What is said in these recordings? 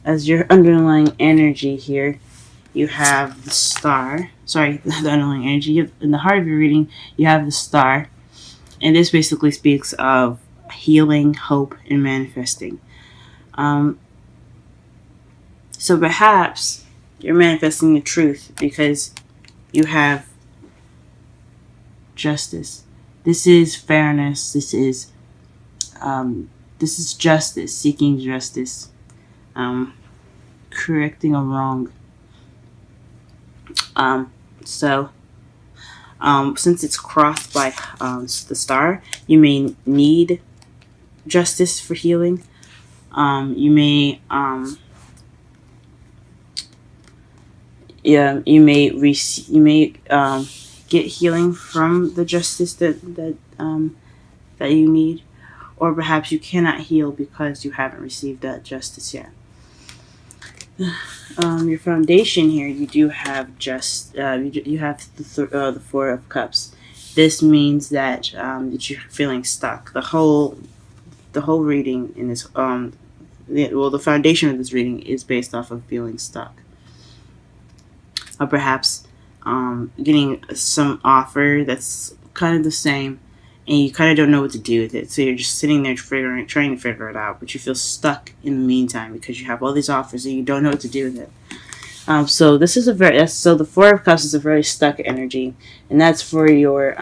as your underlying energy here, you have the star. Sorry, the underlying energy. In the heart of your reading, you have the star. And this basically speaks of healing, hope, and manifesting. Um, so perhaps you're manifesting the truth because you have justice. This is fairness. This is justice, seeking justice, um, correcting a wrong. Um, so since it's crossed by the star, you may need justice for healing. You may yeah, you may get healing from the justice that you need, or perhaps you cannot heal because you haven't received that justice yet. Your foundation here, you do have you have the Four of Cups. This means that you're feeling stuck. The whole reading in this the foundation of this reading is based off of feeling stuck, or perhaps getting some offer that's kind of the same, and you kind of don't know what to do with it. So you're just sitting there trying to figure it out, but you feel stuck in the meantime because you have all these offers and you don't know what to do with it. So this is so the Four of Cups is a very stuck energy, and that's for your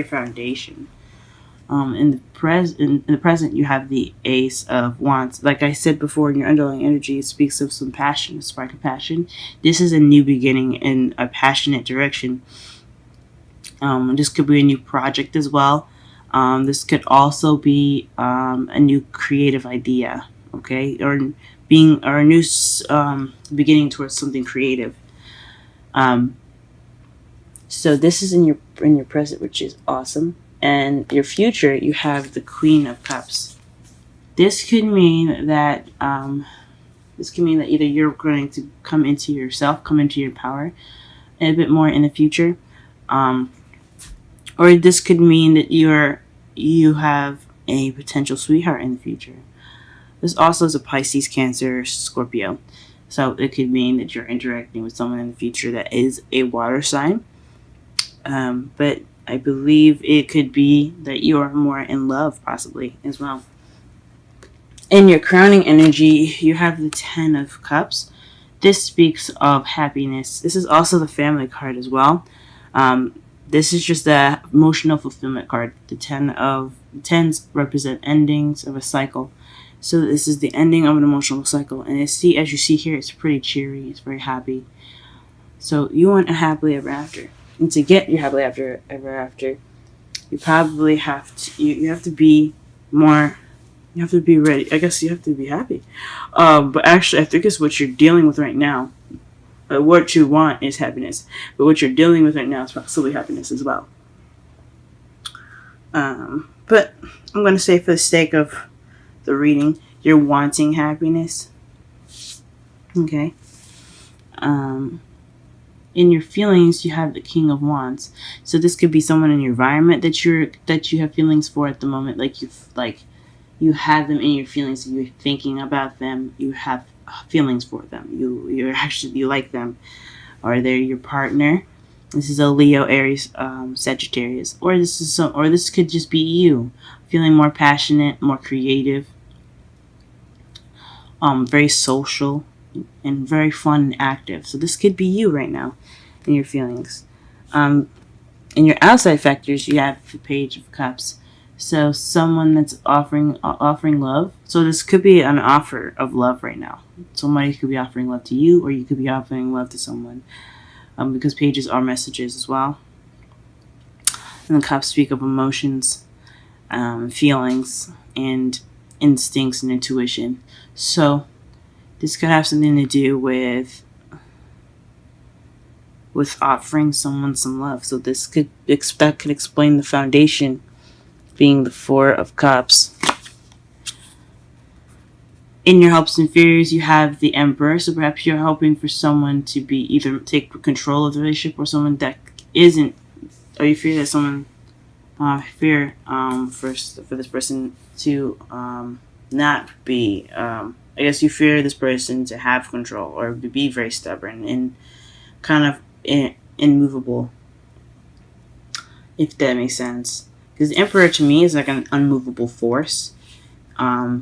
foundation. In the present, you have the Ace of Wands. Like I said before, in your underlying energy, it speaks of some passion, a spark of passion. This is a new beginning in a passionate direction. This could be a new project as well. This could also be a new creative idea, okay, or a new beginning towards something creative. So this is in your present, which is awesome. And your future, you have the Queen of Cups. This could mean that either you're going to come into yourself, come into your power a bit more in the future, or this could mean that you have a potential sweetheart in the future. This also is a Pisces, Cancer, Scorpio. So it could mean that you're interacting with someone in the future that is a water sign. But I believe it could be that you are more in love, possibly, as well. In your crowning energy, you have the Ten of Cups. This speaks of happiness. This is also the family card as well. This is just the emotional fulfillment card. The tens represent endings of a cycle. So this is the ending of an emotional cycle. And as you see here, it's pretty cheery. It's very happy. So you want a happily ever after. And to get your happily ever after, you probably have to you have to be more. You have to be ready. I guess you have to be happy. But actually, I think it's what you're dealing with right now. What you want is happiness, but what you're dealing with right now is possibly happiness as well. But I'm going to say, for the sake of the reading, you're wanting happiness. Okay. In your feelings, you have the King of Wands. So this could be someone in your environment that you have feelings for at the moment. You have them in your feelings. You're thinking about them. You have feelings for them. You like them, or they're your partner. This is a Leo, Aries, Sagittarius, or this could just be you feeling more passionate, more creative, very social, and very fun and active. So this could be you right now in your feelings. In your outside factors, you have the Page of Cups. So someone that's offering love. So this could be an offer of love right now. Somebody could be offering love to you, or you could be offering love to someone. Because pages are messages as well. And the cups speak of emotions, feelings, and instincts and intuition. So this could have something to do with offering someone some love. So that could explain the foundation being the Four of Cups. In your hopes and fears, you have the Emperor. So perhaps you're hoping for someone to be either take control of the relationship, or someone that isn't, or you fear that someone for this person to not be I guess you fear this person to have control or to be very stubborn and kind of immovable, if that makes sense. Because the Emperor to me is like an unmovable force. I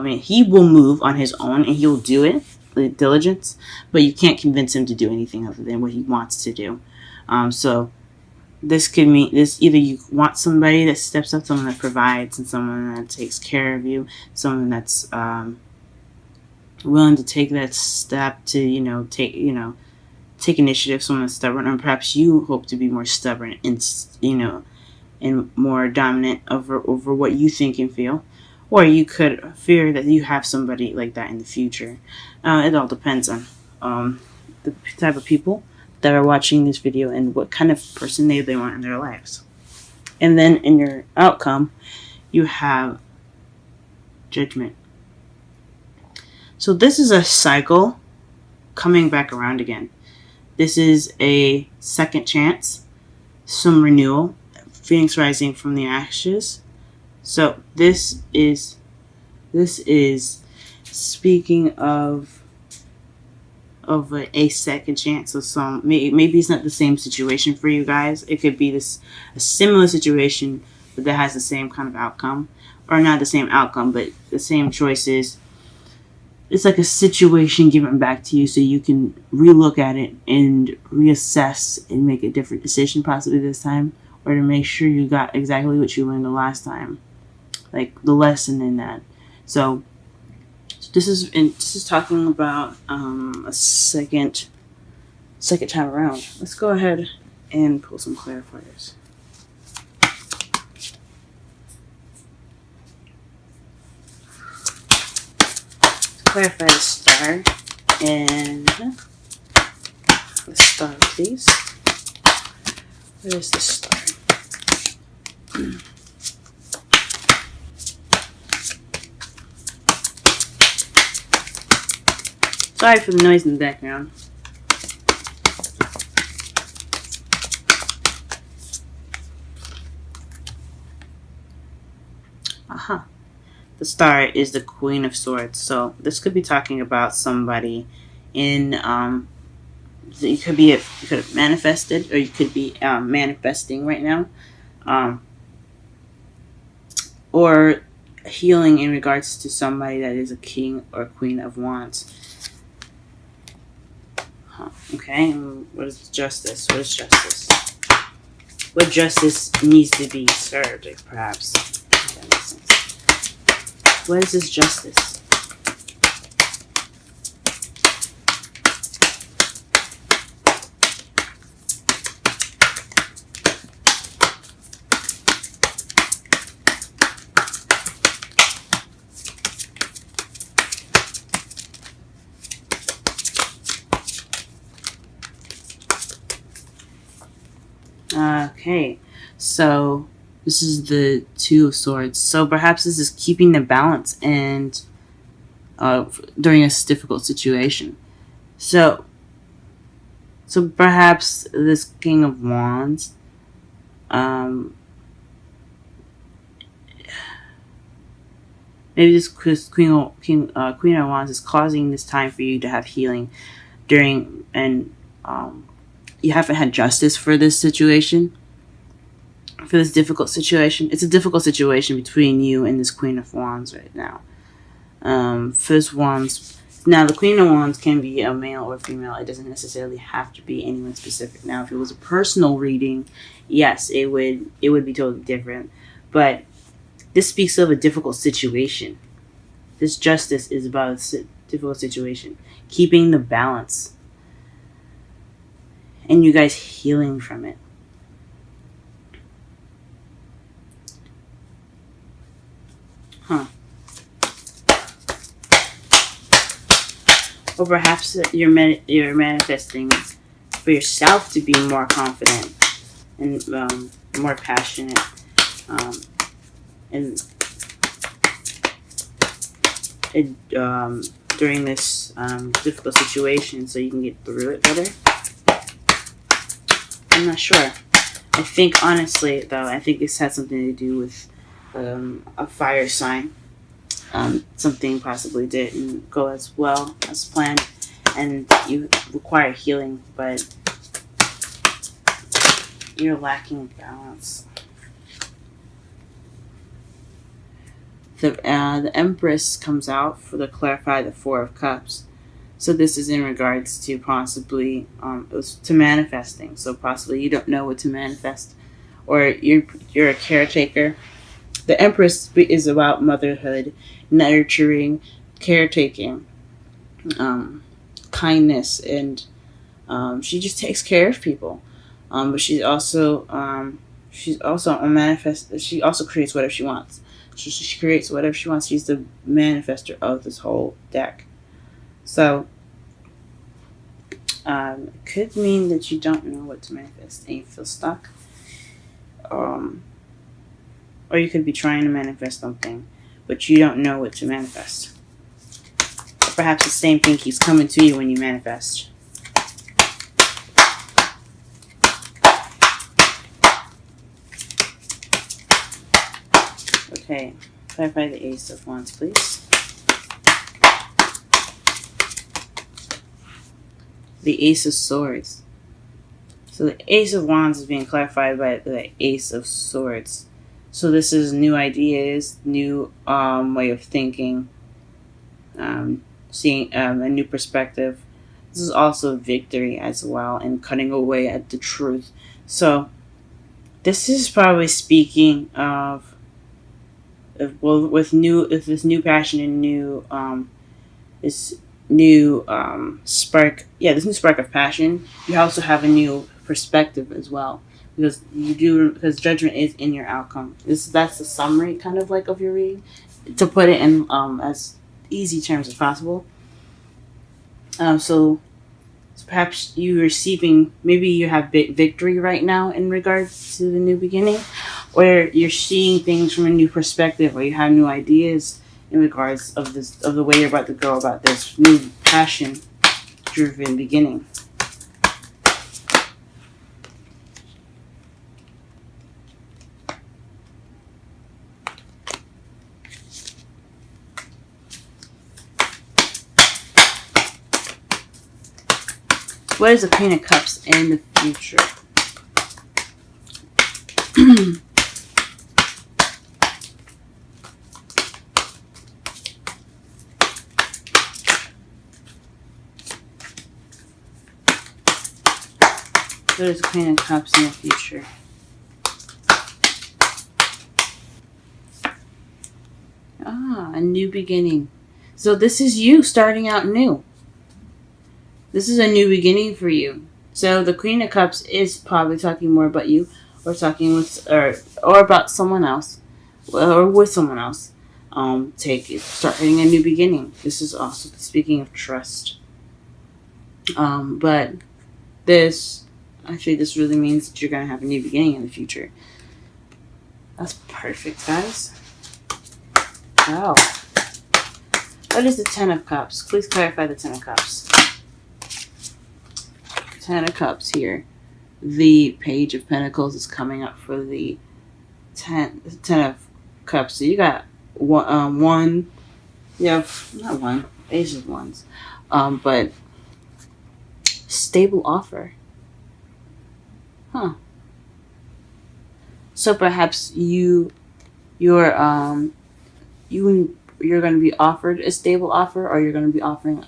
mean, he will move on his own and he will do it with diligence, but you can't convince him to do anything other than what he wants to do. So this could mean this: either you want somebody that steps up, someone that provides, and someone that takes care of you, someone that's willing to take that step to take initiative, someone that's stubborn, or perhaps you hope to be more stubborn and more dominant over what you think and feel. Or you could fear that you have somebody like that in the future. It all depends on the type of people that are watching this video and what kind of person they want in their lives. And then in your outcome, you have Judgment. So this is a cycle coming back around again. This is a second chance, some renewal, Phoenix rising from the ashes. So this is speaking of a second chance. So some maybe it's not the same situation for you guys. It could be a similar situation, but that has the same kind of outcome, or not the same outcome, but the same choices. It's like a situation given back to you, so you can relook at it and reassess and make a different decision possibly this time, or to make sure you got exactly what you learned the last time. Like the lesson in that. So this is talking about a second time around. Let's go ahead and pull some clarifiers. Clarify the star and the star, please. Where is the star? Sorry for the noise in the background. The star is the Queen of Swords. So this could be talking about somebody in you could have manifested, or you could be manifesting right now, or healing in regards to somebody that is a king or queen of wands. Okay, what is justice? What is justice? What justice needs to be served, like, perhaps. If that makes sense. What is this justice? Okay, so this is the Two of Swords. So perhaps this is keeping the balance and during a difficult situation. So perhaps this King of Wands, maybe this Queen of Wands is causing this time for you to have healing during, and you haven't had justice for this situation. For this difficult situation. It's a difficult situation between you and this Queen of Wands right now. First Wands. Now, the Queen of Wands can be a male or female. It doesn't necessarily have to be anyone specific. Now, if it was a personal reading, yes, it would be totally different. But this speaks of a difficult situation. This justice is about a difficult situation. Keeping the balance. And you guys healing from it. Or perhaps you're manifesting for yourself to be more confident and more passionate, and during this difficult situation, so you can get through it better. I'm not sure. I think, honestly, though, this has something to do with a fire sign. something possibly didn't go as well as planned, and you require healing, but you're lacking balance. The Empress comes out for to clarify the Four of Cups. So this is in regards to possibly it was to manifesting. So possibly you don't know what to manifest, or you're a caretaker. The Empress is about motherhood, nurturing, caretaking, um, kindness, and she just takes care of people. But she's also a manifest. She also creates whatever she wants. So she creates whatever she wants. She's the manifester of this whole deck. So it could mean that you don't know what to manifest and you feel stuck. Or you could be trying to manifest something, but you don't know what to manifest. Or perhaps the same thing keeps coming to you when you manifest. Okay, clarify the Ace of Wands, please. The Ace of Swords. So the Ace of Wands is being clarified by the Ace of Swords. So this is new ideas, new way of thinking, seeing a new perspective. This is also victory as well, and cutting away at the truth. So this is probably speaking of with this new passion and this new spark. Yeah, this new spark of passion. You also have a new perspective as well, because judgment is in your outcome. That's the summary kind of like of your reading, to put it in as easy terms as possible. So perhaps you receiving, maybe you have victory right now in regards to the new beginning, or you're seeing things from a new perspective, or you have new ideas in regards of the way you're about to go about this new passion driven beginning. What is the Queen of Cups in the future? What is the Queen of Cups in the future? A new beginning. So this is you starting out new. This is a new beginning for you. So the Queen of Cups is probably talking more about you, or talking with, or about someone else, or with someone else. Starting a new beginning. This is also speaking of trust. But this really means that you're gonna have a new beginning in the future. That's perfect, guys. Wow. What is the Ten of Cups? Please clarify the Ten of Cups. Ten of Cups here. The Page of Pentacles is coming up for the Ten of Cups. So you got one. Yeah, not one. Ace of Wands. But stable offer. Huh. So perhaps you're going to be offered a stable offer, or you're going to be offering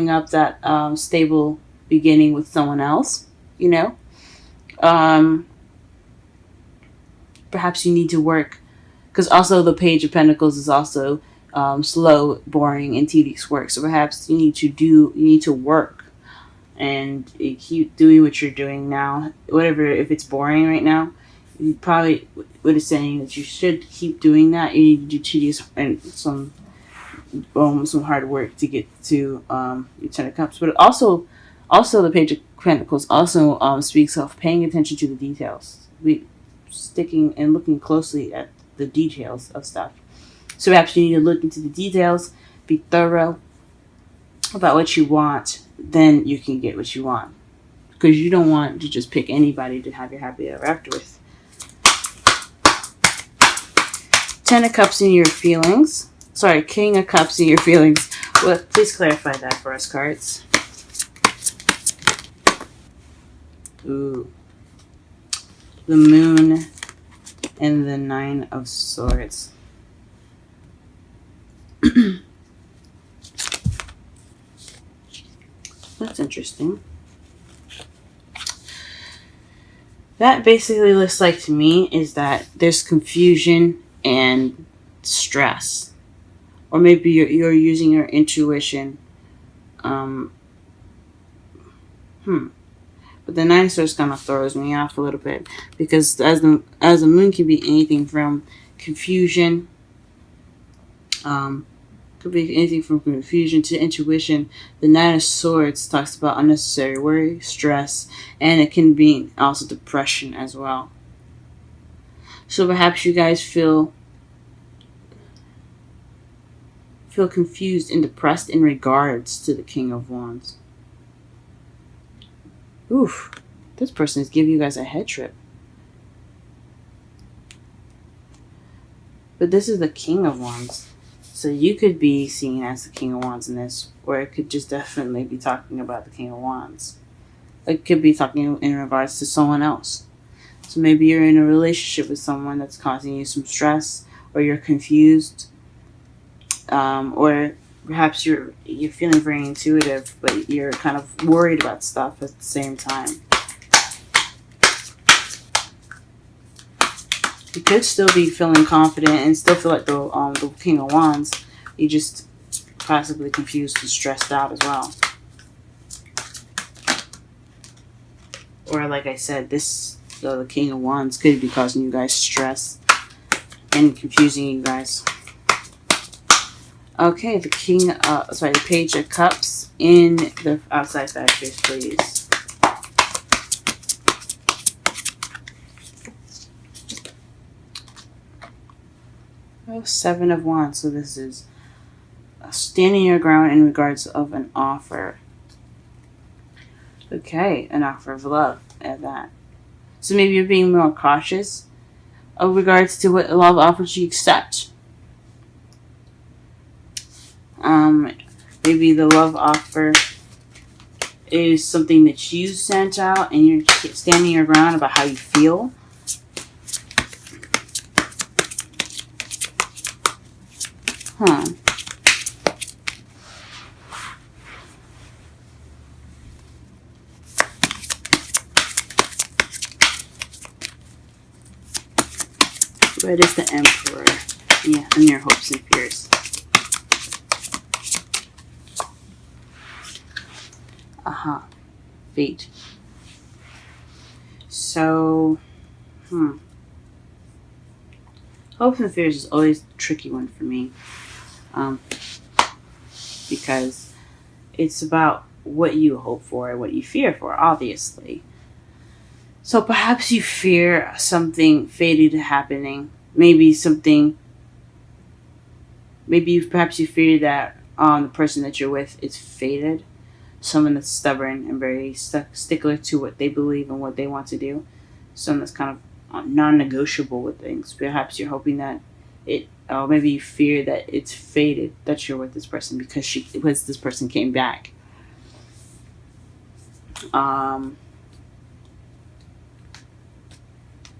up that stable beginning with someone else. Perhaps you need to work, because also the Page of Pentacles is also slow, boring, and tedious work. So perhaps you need to work and keep doing what you're doing now. Whatever, if it's boring right now, you probably what it's saying that you should keep doing that. You need to do tedious and some hard work to get to your Ten of Cups. But also the Page of Pentacles also speaks of paying attention to the details. Sticking and looking closely at the details of stuff. So perhaps you need to look into the details, be thorough about what you want, then you can get what you want. Because you don't want to just pick anybody to have your happy ever after with. Ten of Cups in your feelings. Sorry, King of Cups in your feelings. Well, please clarify that for us, cards. Ooh. The Moon and the Nine of Swords. That's interesting. That basically looks like to me is that there's confusion and stress. Or maybe you're using your intuition. But the Nine of Swords kind of throws me off a little bit. Because as the moon can be anything from confusion, could be anything from confusion to intuition. The Nine of Swords talks about unnecessary worry, stress, and it can be also depression as well. So perhaps you guys feel confused and depressed in regards to the King of Wands. Oof, this person is giving you guys a head trip. But this is the King of Wands. So you could be seen as the King of Wands in this, or it could just definitely be talking about the King of Wands. It could be talking in regards to someone else. So maybe you're in a relationship with someone that's causing you some stress, or you're confused, or perhaps you're feeling very intuitive, but you're kind of worried about stuff at the same time. You could still be feeling confident and still feel like the King of Wands. You just possibly confused and stressed out as well. Or like I said, the King of Wands could be causing you guys stress and confusing you guys. Okay, the Page of Cups in the outside factors, please. Oh, Seven of Wands. So this is standing your ground in regards of an offer. Okay, an offer of love at that. So maybe you're being more cautious in regards to what love offers you accept. Maybe the love offer is something that you sent out and you're standing your ground about how you feel. What is the Emperor? Yeah, and your hopes and fears. Fate. So, hopes and fears is always a tricky one for me. Because it's about what you hope for and what you fear for, obviously. So perhaps you fear something fated happening. Perhaps you fear that the person that you're with is fated. Someone that's stubborn and very stickler to what they believe and what they want to do. Someone that's kind of non-negotiable with things. Perhaps you're hoping that maybe you fear that it's fated that you're with this person because this person came back.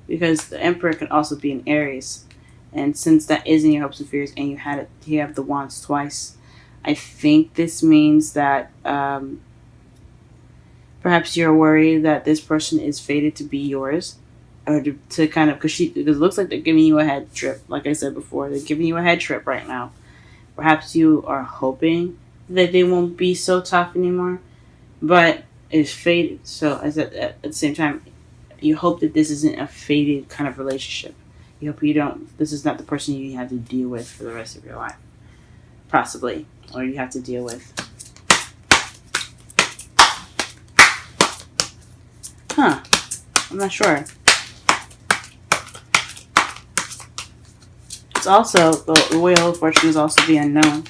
Because the Emperor can also be in Aries. And since that is in your hopes and fears and you have the Wands twice, I think this means that perhaps you're worried that this person is fated to be yours. Or to kind of, because it looks like they're giving you a head trip. Like I said before, they're giving you a head trip right now. Perhaps you are hoping that they won't be so tough anymore. But it's fated. So at the same time, you hope that this isn't a fated kind of relationship. You hope this is not the person you have to deal with for the rest of your life. Possibly. Or you have to deal with. I'm not sure. It's also, the Wheel of Fortune is also the unknown.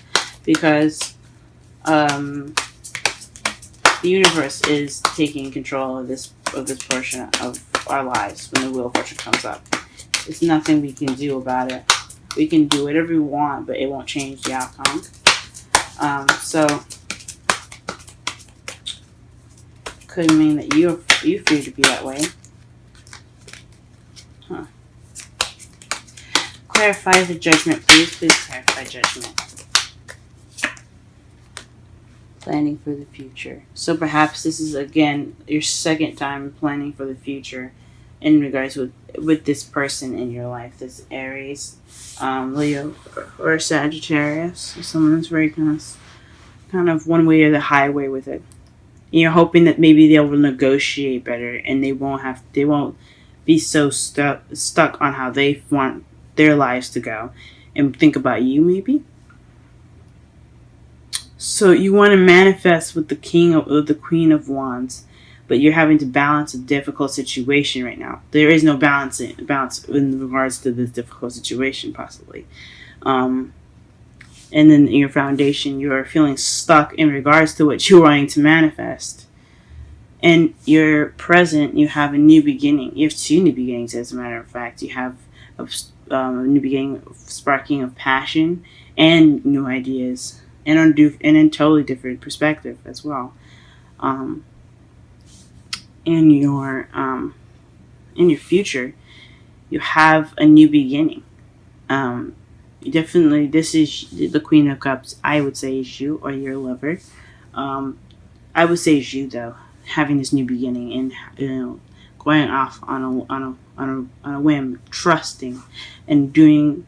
Because the universe is taking control of this portion of our lives when the Wheel of Fortune comes up. There's nothing we can do about it. We can do whatever we want, but it won't change the outcome. So could mean that you feel to be that way. Huh. Clarify the judgment, please. Please clarify judgment. Planning for the future. So perhaps this is again your second time planning for the future in regards with this person in your life. This Aries, Leo, or Sagittarius. Someone that's very kind of one way or the highway with it. You're hoping that maybe they'll negotiate better and they won't be so stuck on how they want their lives to go and think about you maybe. So you want to manifest with the Queen of Wands, but you're having to balance a difficult situation right now. There is no balance in regards to this difficult situation, possibly. And then in your foundation, you're feeling stuck in regards to what you're wanting to manifest. And your present, you have a new beginning. You have two new beginnings, as a matter of fact. You have a new beginning, sparking of passion and new ideas. And in totally different perspective as well. In your future, you have a new beginning. Definitely, this is the Queen of Cups. I would say is you or your lover. I would say is you though, having this new beginning and going off on a whim, trusting, and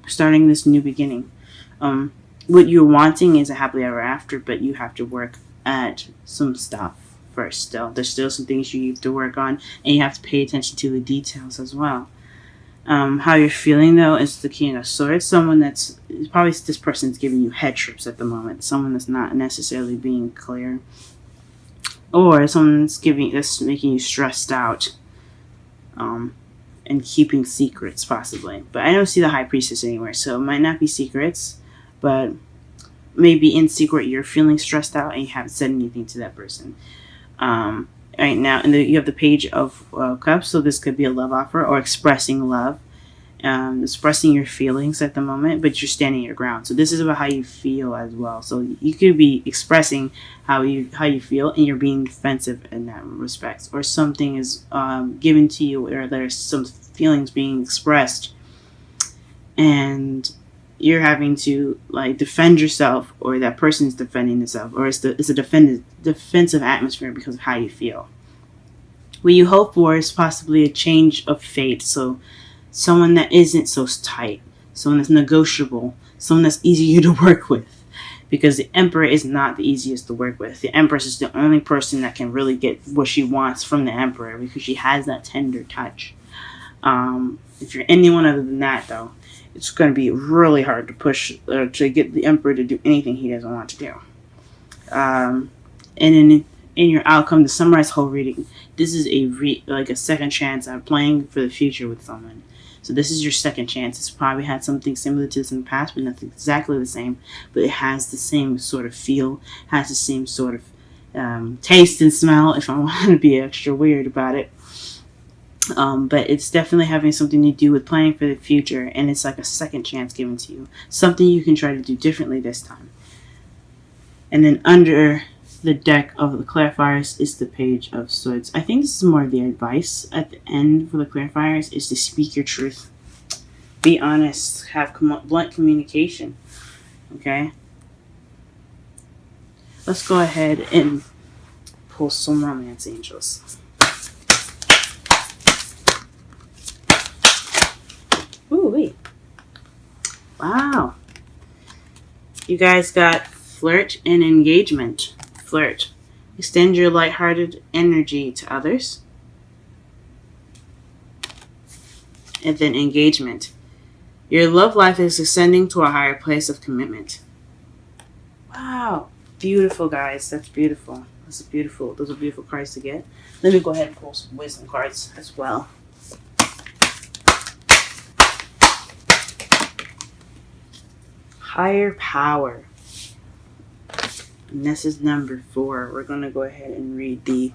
starting this new beginning. What you're wanting is a happily ever after, but you have to work at some stuff first still. There's still some things you have to work on, and you have to pay attention to the details as well. How you're feeling, though, is the King of Swords. Someone that's probably this person's giving you head trips at the moment. Someone that's not necessarily being clear. Or someone that's making you stressed out. And keeping secrets, possibly. But I don't see the High Priestess anywhere, so it might not be secrets. But maybe in secret you're feeling stressed out and you haven't said anything to that person. Right now, and you have the Page of Cups, so this could be a love offer or expressing love, expressing your feelings at the moment, but you're standing your ground. So this is about how you feel as well. So you could be expressing how you feel, and you're being defensive in that respect, or something is given to you, or there's some feelings being expressed, and you're having to defend yourself, or that person's defending themselves, or it's a defensive atmosphere because of how you feel. What you hope for is possibly a change of fate. So someone that isn't so tight, someone that's negotiable, someone that's easier to work with. Because the Emperor is not the easiest to work with. The Empress is the only person that can really get what she wants from the Emperor, because she has that tender touch. If you're anyone other than that, though, it's going to be really hard to push to get the Emperor to do anything he doesn't want to do. And in your outcome, to summarize whole reading, this is a second chance at playing for the future with someone. So this is your second chance. It's probably had something similar to this in the past, but nothing exactly the same. But it has the same sort of feel, has the same sort of taste and smell, if I want to be extra weird about it. But it's definitely having something to do with planning for the future, and it's like a second chance given to you. Something you can try to do differently this time. And then under the deck of the clarifiers is the Page of Swords. I think this is more of the advice at the end for the clarifiers, is to speak your truth. Be honest. Have blunt communication. Okay? Let's go ahead and pull some romance angels. Ooh, wait. Wow. You guys got flirt and engagement. Flirt. Extend your lighthearted energy to others. And then engagement. Your love life is ascending to a higher place of commitment. Wow. Beautiful, guys. That's beautiful. Those are beautiful cards to get. Let me go ahead and pull some wisdom cards as well. Higher power. And this is number 4. We're going to go ahead and read the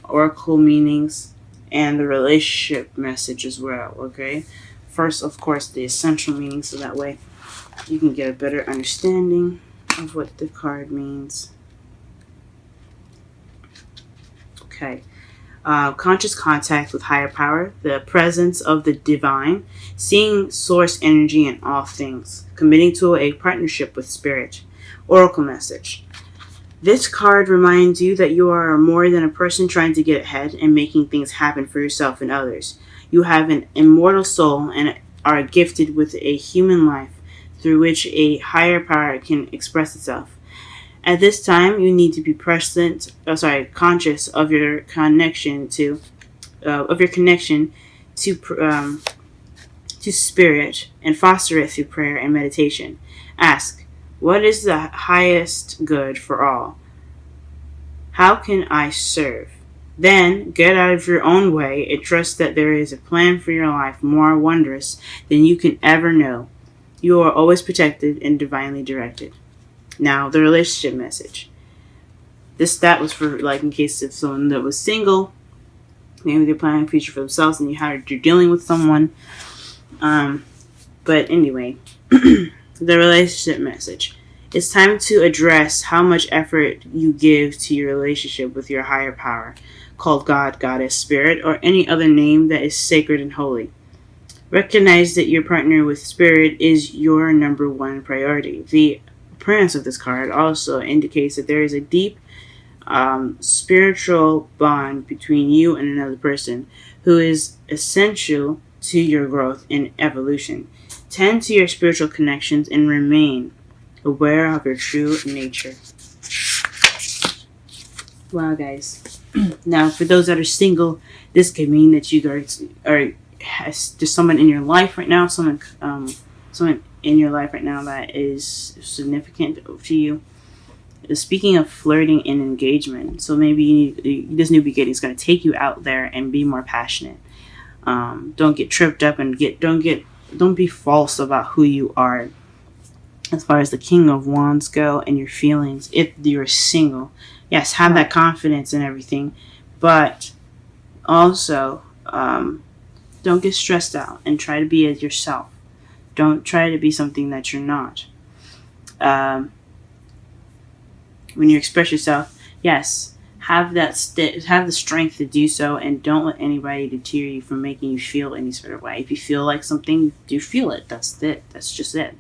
oracle meanings and the relationship message as well, okay? first, of course, the essential meaning, so that way you can get a better understanding of what the card means. Okay. Conscious contact with higher power, the presence of the divine, seeing source energy in all things, committing to a partnership with spirit. Oracle message. This card reminds you that you are more than a person trying to get ahead and making things happen for yourself and others. You have an immortal soul and are gifted with a human life through which a higher power can express itself. At this time, you need to be conscious of your connection to to spirit, and foster it through prayer and meditation. Ask, what is the highest good for all? How can I serve? Then get out of your own way and trust that there is a plan for your life more wondrous than you can ever know. You are always protected and divinely directed. Now, the relationship message. That was for, like, in case of someone that was single, maybe they're planning a future for themselves and you're dealing with someone. But anyway, the relationship message. It's time to address how much effort you give to your relationship with your higher power, called God, Goddess, Spirit, or any other name that is sacred and holy. Recognize that your partner with Spirit is your number one priority. The appearance of this card also indicates that there is a deep spiritual bond between you and another person who is essential to your growth and evolution. Tend to your spiritual connections and remain aware of your true nature. Wow, guys. Now, for those that are single, this could mean that you guys there's someone in your life right now, someone in your life right now that is significant to you. Speaking of flirting and engagement, so maybe this new beginning is going to take you out there and be more passionate. Don't get tripped up and don't be false about who you are. As far as the King of Wands go and your feelings, if you're single, yes, have that confidence and everything, but also don't get stressed out and try to be as yourself. Don't try to be something that you're not. When you express yourself, yes, have the strength to do so, and don't let anybody deter you from making you feel any sort of way. If you feel like something, you feel it. That's it. That's just it.